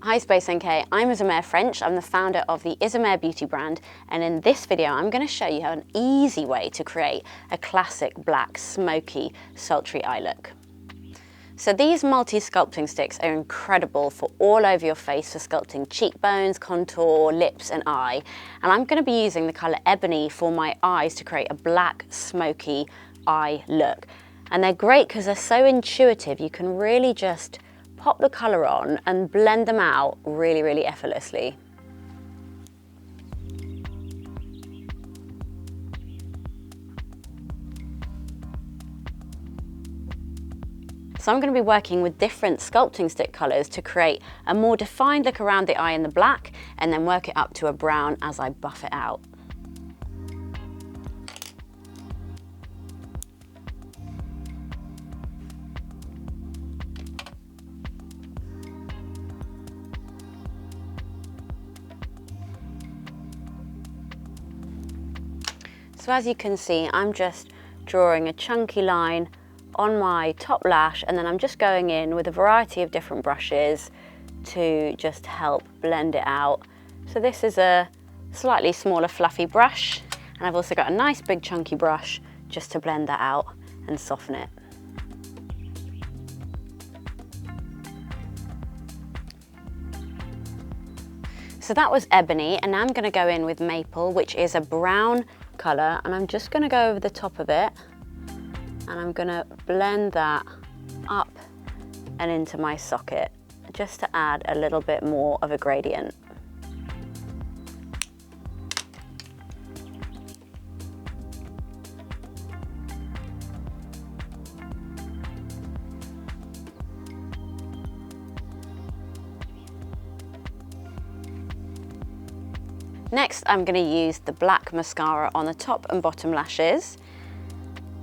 Hi Space NK, I'm Isamaya Ffrench. I'm the founder of the Isamaya beauty brand, and in this video I'm going to show you an easy way to create a classic black smoky sultry eye look. So these multi-sculpting sticks are incredible for all over your face for sculpting cheekbones, contour, lips and eye. And I'm going to be using the colour Ebony for my eyes to create a black smoky eye look. And they're great because they're so intuitive. You can really just pop the colour on and blend them out really effortlessly. So I'm going to be working with different sculpting stick colours to create a more defined look around the eye in the black, and then work it up to a brown as I buff it out. So as you can see, I'm just drawing a chunky line on my top lash, and then I'm just going in with a variety of different brushes to just help blend it out. So this is a slightly smaller fluffy brush, and I've also got a nice big chunky brush just to blend that out and soften it. So that was Ebony, and now I'm going to go in with Maple, which is a brown colour, and I'm just going to go over the top of it, and I'm going to blend that up and into my socket just to add a little bit more of a gradient. Next, I'm going to use the black mascara on the top and bottom lashes,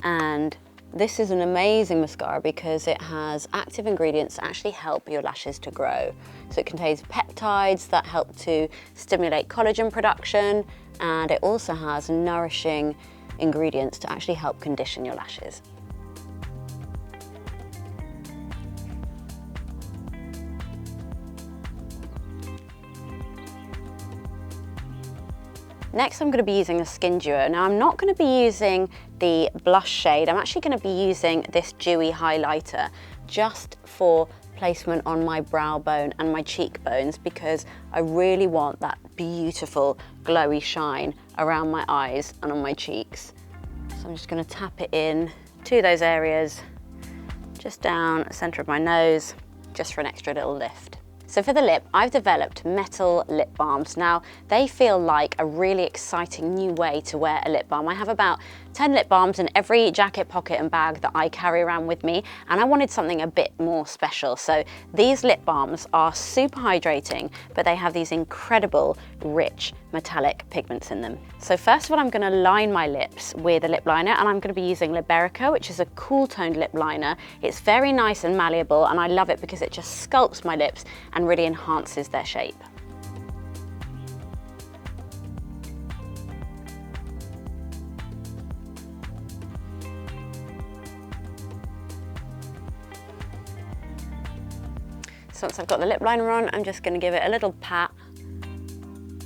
and this is an amazing mascara because it has active ingredients that actually help your lashes to grow. So it contains peptides that help to stimulate collagen production, and it also has nourishing ingredients to actually help condition your lashes. Next, I'm going to be using the Skin Duo. Now, I'm not going to be using the blush shade. I'm actually going to be using this dewy highlighter just for placement on my brow bone and my cheekbones, because I really want that beautiful glowy shine around my eyes and on my cheeks. So I'm just going to tap it in to those areas, just down the centre of my nose, just for an extra little lift. So for the lip, I've developed metal lip balms. Now, they feel like a really exciting new way to wear a lip balm. I have about 10 lip balms in every jacket, pocket and bag that I carry around with me, and I wanted something a bit more special. So these lip balms are super hydrating, but they have these incredible, rich, metallic pigments in them. So first of all, I'm going to line my lips with a lip liner, and I'm going to be using Liberica, which is a cool toned lip liner. It's very nice and malleable, and I love it because it just sculpts my lips and really enhances their shape. So once I've got the lip liner on, I'm just going to give it a little pat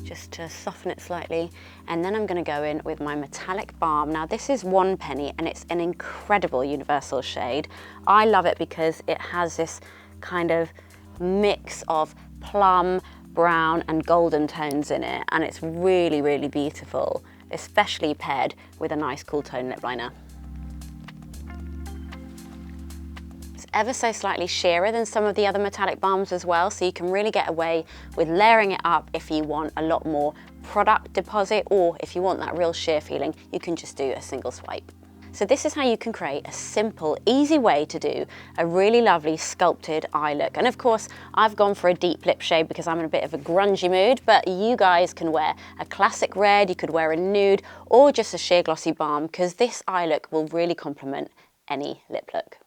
just to soften it slightly, and then I'm going to go in with my metallic balm. Now this is 1 penny, and it's an incredible universal shade. I love it because it has this kind of mix of plum, brown and golden tones in it, and it's really beautiful, especially paired with a nice cool tone lip liner. It's ever so slightly sheerer than some of the other metallic balms as well, so you can really get away with layering it up if you want a lot more product deposit, or if you want that real sheer feeling, you can just do a single swipe. So this is how you can create a simple, easy way to do a really lovely sculpted eye look. And of course, I've gone for a deep lip shade because I'm in a bit of a grungy mood, but you guys can wear a classic red, you could wear a nude, or just a sheer glossy balm, because this eye look will really complement any lip look.